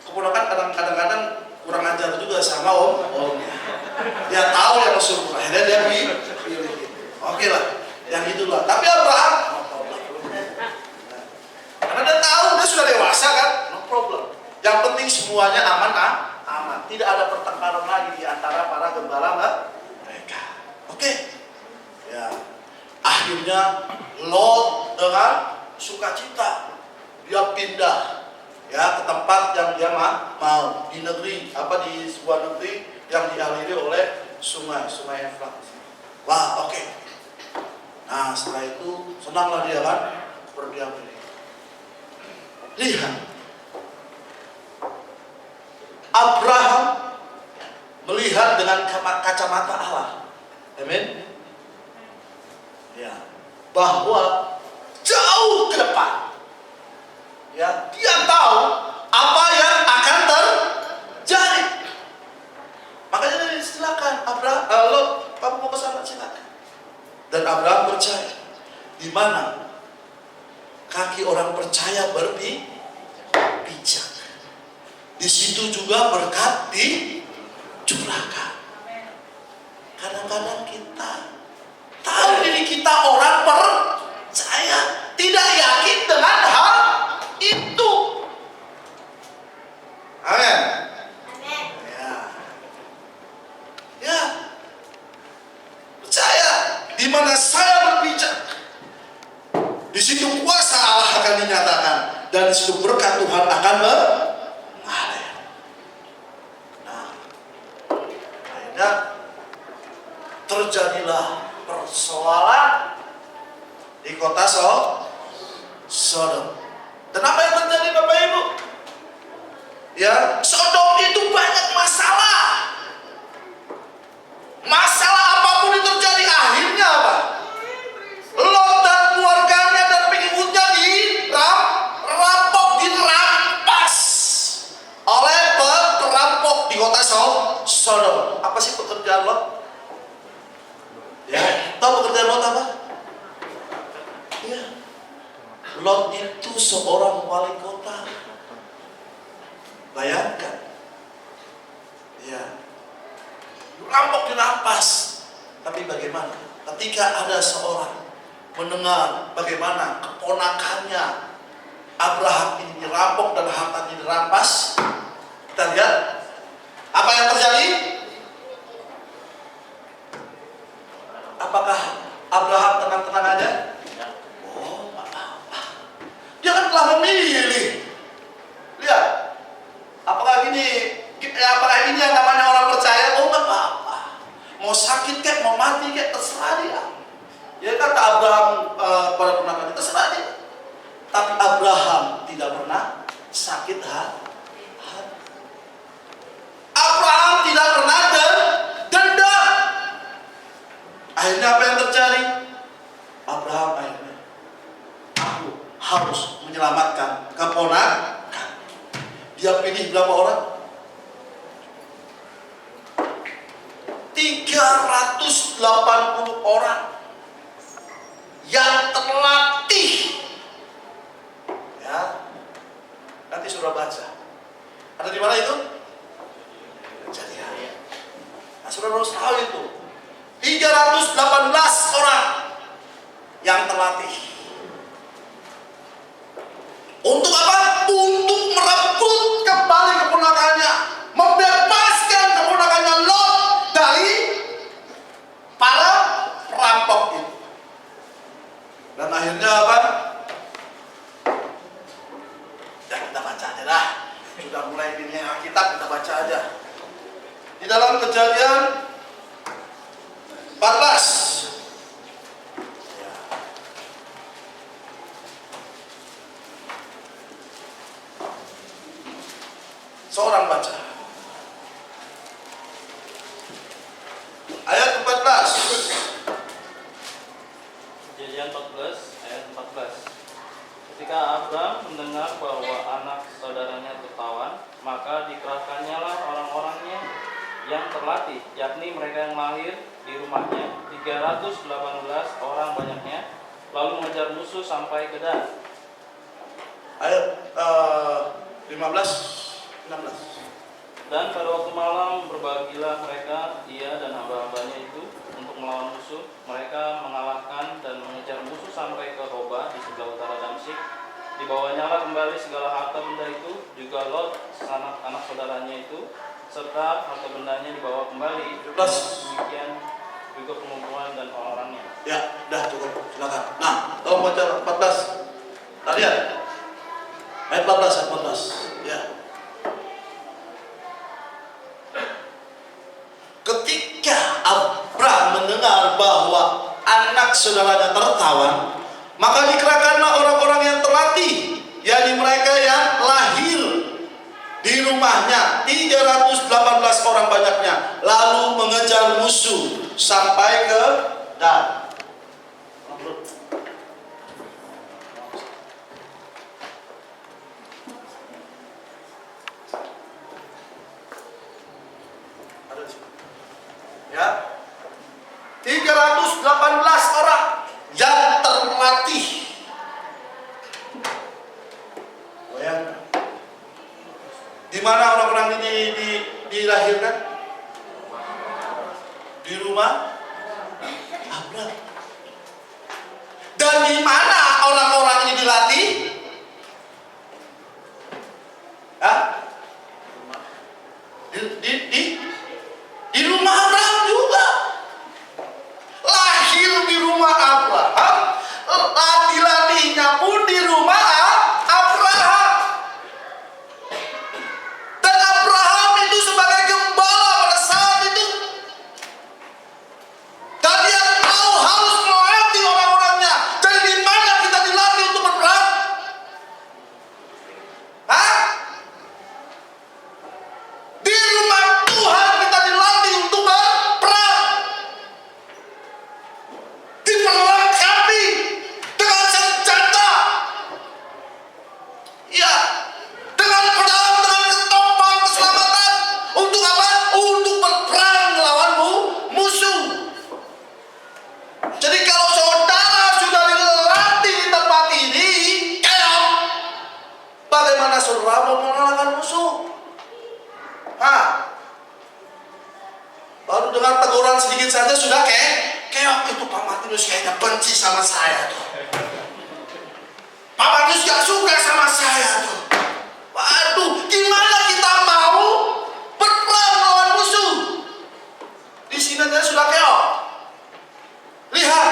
Keponakan kadang-kadang kurang ajar juga sama omnya. Dia tahu yang suruh, akhirnya dia pilih. Oke lah, yang itulah. Tapi Abraham, no problem. Karena dia tahu dia sudah dewasa kan, no problem. Yang penting semuanya aman. Tidak ada pertengkaran lagi di antara para gembala mereka. Oke. Ya. Akhirnya Lot dengan sukacita dia pindah ya ke tempat yang dia mau, di sebuah negeri yang dialiri oleh sungai Efrat. Wah, oke. Nah, setelah itu senanglah dia kan berdiam diri. Lihat, Abraham melihat dengan kacamata Allah. Amin. Ya, bahwa jauh ke depan, ya, dia tahu apa yang akan terjadi. Makanya dia silakan Abraham, Lot, kamu mau ke sana silakan. Dan Abraham percaya, di mana kaki orang percaya berpijak, di situ juga berkat dicurahkan. Kadang-kadang kita tahu diri kita orang percaya, tidak situ kuasa Allah akan dinyatakan, dan di situ berkat Tuhan akan mengalir. Nah, akhirnya terjadilah persoalan di kota Sodom. Dan apa yang terjadi Bapak Ibu? Ya, Sodom itu banyak masalah. Masalah apapun yang terjadi, akhirnya apa? Lot dan keluarganya dan pengikutnya dirampok, dirampas oleh perampok di kota Sodom. Apa sih pekerjaan Lot? Ya, tahu pekerjaan Lot apa? Ya, Lot itu seorang wali kota. Bayangkan, ya, rampok dirampas. Tapi bagaimana ketika ada seorang mendengar bagaimana keponakannya Abraham ini dirampok dan hartanya dirampas? Kita lihat apa yang terjadi. Apakah Abraham tenang-tenang aja? Oh, nggak apa-apa. Dia kan telah memilih. Lihat, apakah ini yang namanya orang percaya? Oh, nggak apa-apa. Mau sakit kek, mau mati kek, terserah dia. Ya kata Abraham pada ponakannya, terserah dia. Tapi Abraham tidak pernah sakit hati. Abraham tidak pernah dendam. Akhirnya apa yang terjadi? Abraham akhirnya, aku harus menyelamatkan keponakan. Dia pilih berapa orang? 380 orang yang terlatih. Ya, nanti sudah baca. Ada di mana itu? Kejadian. Nah, saudara harus tahu itu. 318 orang yang terlatih. Untuk apa? Untuk merebut kembali keponakannya, membebaskan keponakannya Lot dari para perampok itu. Dan akhirnya apa? Ya kita baca aja dah. Sudah mulai ini Alkitab, kita baca aja. Di dalam Kejadian 14. Seorang baca ayat 14. Kejadian 14 ayat 14. Ketika Abram mendengar bahwa anak saudaranya tertawan, maka dikerahkannya lah orang-orangnya yang terlatih, yakni mereka yang lahir di rumahnya, 318 orang banyaknya, lalu mengejar musuh sampai ke Dan. Ayat 15. 16. Dan pada waktu malam berbagilah mereka, ia dan hamba-hambanya itu, untuk melawan musuh. Mereka mengalahkan dan mengejar musuh sampai ke Hoba di sebelah utara Damsyik. Dibawanya lah kembali segala harta benda itu, juga Lot, anak saudaranya itu, serta harta bendanya dibawa kembali. Demikian juga pengumpulan dan orang-orangnya. Ya, dah cukup, silakan. Nah, tolong baca 14. Kita lihat ayat 14, ayat 14. Ya. Ketika Abraham mendengar bahwa anak saudaranya tertawan, maka dikerahkanlah orang-orang yang terlatih, yakni mereka yang lahir di rumahnya, 318 orang banyaknya, lalu mengejar musuh sampai ke Dan. Ya, 318 orang yang terlatih. Bayangkan, di mana orang-orang ini dilahirkan? Di rumah Abraham. Dan di mana orang-orang ini dilatih? Hah? Di rumah Abraham juga. Lahir di rumah Abraham, dilatihnya itu Pak Martinus kayaknya benci sama saya tuh. Pak Martinus gak suka sama saya tuh. Waduh, gimana kita mau berperang melawan musuh? Di sini dia sudah keok. Lihat,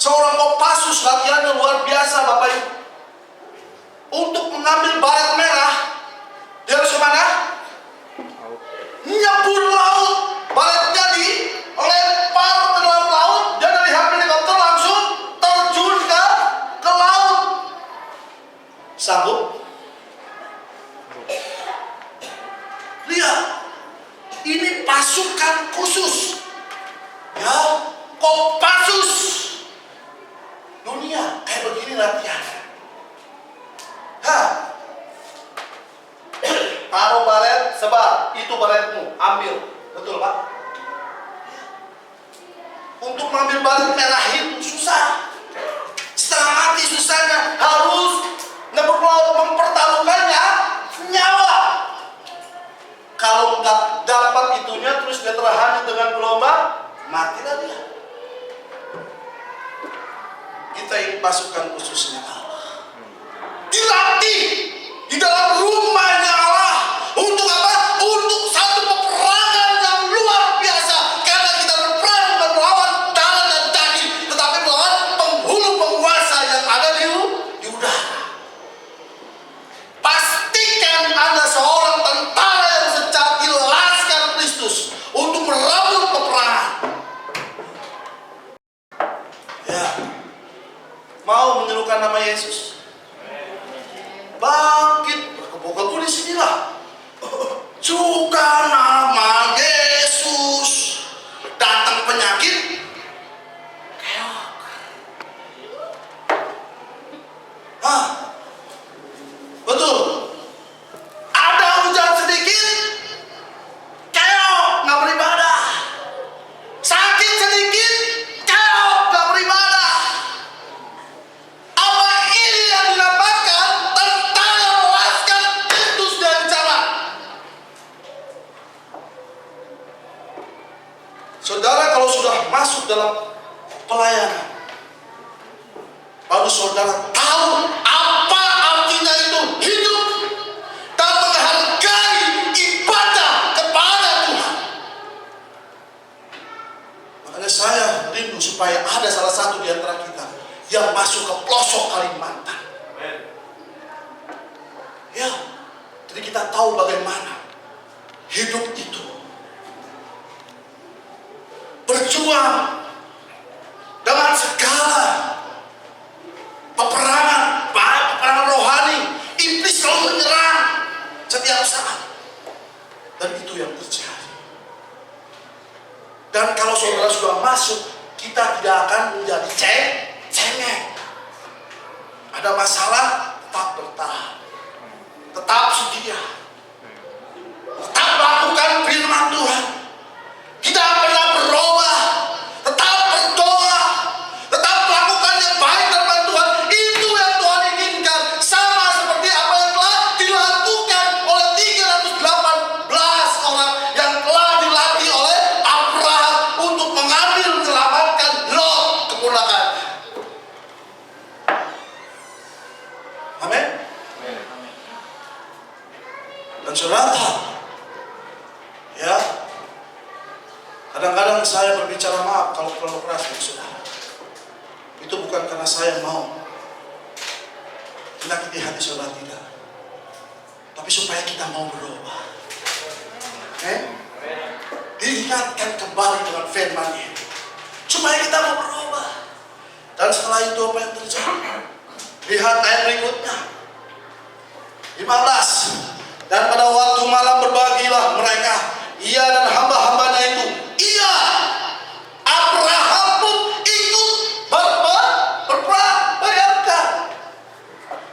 seorang Kopassus latihannya luar biasa Bapak Ibu. Untuk mengambil baret merah, dia harus kemana? Nyebur laut, baretnya dilempar ke dalam laut, dia dari helikopter langsung terjun ke laut. Sanggup? Lihat, ini pasukan khusus, ya, Kopassus. Dunia kayak begini latihan. Taruh baret, sebar, itu baretmu, ambil, betul Pak? Untuk mengambil baret merah itu susah, setengah mati susahnya, harus nyebur laut, mempertaruhkannya nyawa. Kalau nggak dapat itunya, terus dia terhanyut dengan gelombang, matilah dia. Kita ini pasukan khususnya Allah, dilatih di dalam rumahnya Allah. Untuk apa? Untuk satu peperangan yang luar biasa. Karena kita berperang bukan melawan darah dan daging, tetapi melawan penghulu penguasa yang ada di udara. Pastikan Anda seorang tentara yang sejak dilaskan Kristus untuk merebut peperangan. Ya, mau menyerukan nama Yesus, bangkit, berkebun-kebun di sinilah. Juga nama Yesus, datang penyakit keok. Betul. Ada hujan sedikit, keok, nggak beribadah. Sakit sedikit, keok, nggak beribadah. Apa ini yang dinamakan tentara melepaskan Kristus dari zaman? Saudara kalau sudah masuk dalam pelayanan, baru saudara tahu apa artinya itu hidup dan menghargai ibadah kepada Tuhan. Makanya saya rindu supaya ada salah satu di antara kita yang masuk ke pelosok Kalimantan. Ya, jadi kita tahu bagaimana hidup itu. Berjuang dengan segala peperangan, baik peperangan rohani, iblis selalu menyerang setiap saat, dan itu yang terjadi. Dan kalau saudara sudah masuk, kita tidak akan menjadi cengeng. Ada masalah, tetap bertahan, tetap setia, tetap melakukan firman Tuhan. Tidak pernah berubah, tetap berdoa, tetap melakukan yang baik dalam Tuhan. Itu yang Tuhan inginkan, sama seperti apa yang telah dilakukan oleh 318 orang yang telah dilatih oleh Abraham untuk mengambil menyelamatkan Lot, keponakan. Amin. Dan saudara tahu, ya, kadang-kadang saya berbicara maaf kalau terlalu keras dengan saudara. Itu bukan karena saya mau menyakiti hati saudara, tidak. Tapi supaya kita mau berubah. Diingatkan kembali dengan firman ini, supaya kita mau berubah. Dan setelah itu apa yang terjadi? Lihat ayat berikutnya 15. Dan pada waktu malam berbagilah mereka, ia dan hamba-hambanya itu. Iya, Abraham pun ikut berperang. Bayangkan,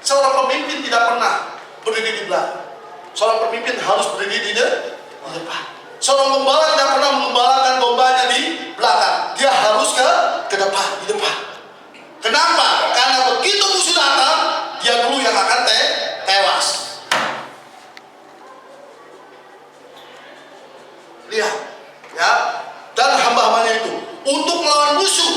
seorang pemimpin tidak pernah berdiri di belakang. Seorang pemimpin harus berdiri di depan. Seorang gembala tidak pernah mengembalakan dombanya di belakang. Dia harus ke depan, di depan. Kenapa? Karena begitu musuh datang, dia dulu yang akan tewas. Lihat, ya, dan hamba-hambanya itu untuk melawan musuh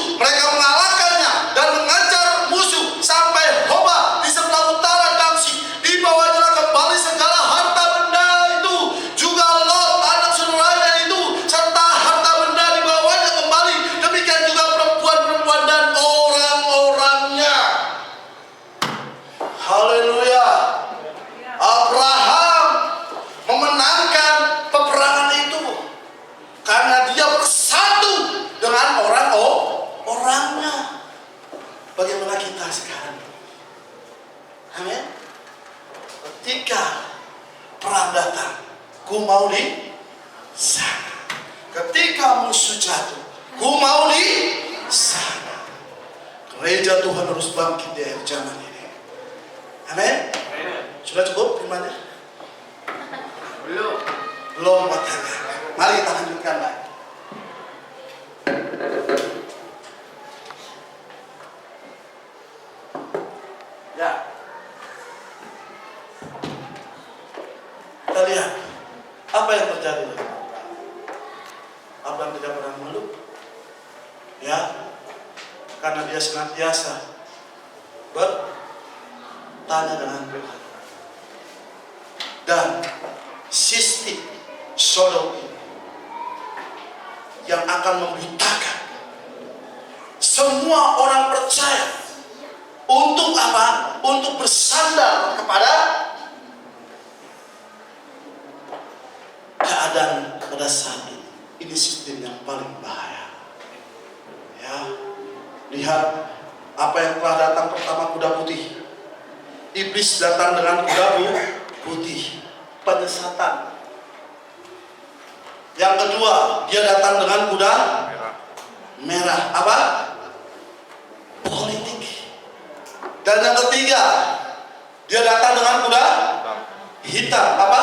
kita sekarang. Amin. Ketika perang datang, ku mau di sana. Ketika musuh jatuh, ku mau di sana. Gereja Tuhan harus bangkit di akhir zaman ini. Amin. Sudah cukup firman-Nya? Belum katanya. Mari kita lanjutkan lagi. Ya. Kita lihat apa yang terjadi dengan Abraham. Abraham tidak pernah mengeluh. Ya. Karena dia senantiasa bertanya dengan Tuhan. Dan sistem Sodom ini yang akan membutakan semua orang percaya untuk apa? Untuk bersandar kepada keadaan pada saat ini. Ini sistem yang paling bahaya. Ya, lihat apa yang telah datang pertama, kuda putih. Iblis datang dengan kuda putih, penyesatan. Yang kedua, dia datang dengan kuda merah. Apa? Politik. Dan yang ketiga, dia datang dengan kuda hitam. Apa?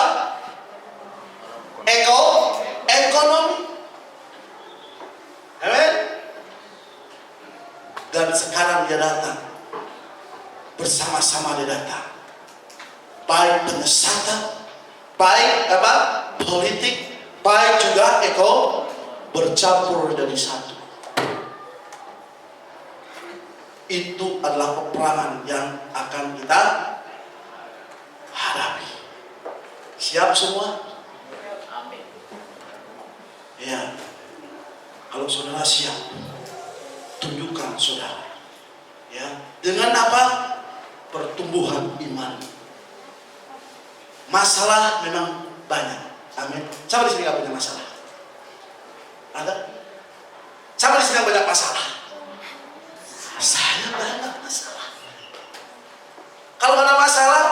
Ekonomi. Amin. Dan sekarang dia datang, bersama-sama dia datang. Baik penyesatan, baik apa? Politik, baik juga bercampur jadi satu. Itu adalah peperangan yang akan kita hadapi. Siap semua? Amin. Ya. Kalau saudara siap, tunjukkan saudara. Ya. Dengan apa? Pertumbuhan iman. Masalah memang banyak. Amin. Siapa di sini nggak punya masalah? Ada? Siapa di sini yang banyak masalah? Saya banyak masalah. Kalau nggak ada masalah,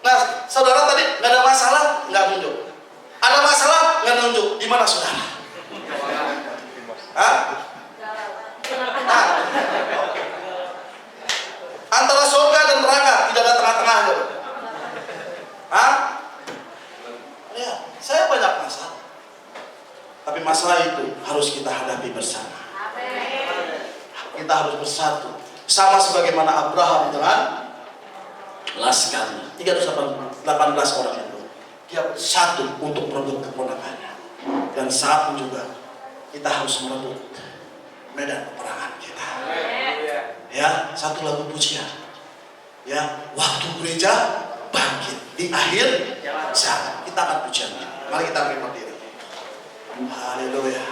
nah saudara tadi nggak ada masalah, nggak nunjuk. Ada masalah, nggak nunjuk. Gimana saudara? Hah? Nah, antara surga dan neraka tidak ada tengah-tengah. Hah? Ya, saya banyak masalah. Tapi masalah itu harus kita hadapi bersama. Kita harus bersatu. Sama sebagaimana Abraham dengan laskarnya. 318 orang itu. Dia bersatu untuk merebut keponakannya. Dan saat ini juga kita harus merebut medan peperangan kita. Ya, satu lagu pujian. Ya, waktu gereja bangkit di akhir zaman. Kita akan pujian. Mari kita beri berdiri. Haleluya.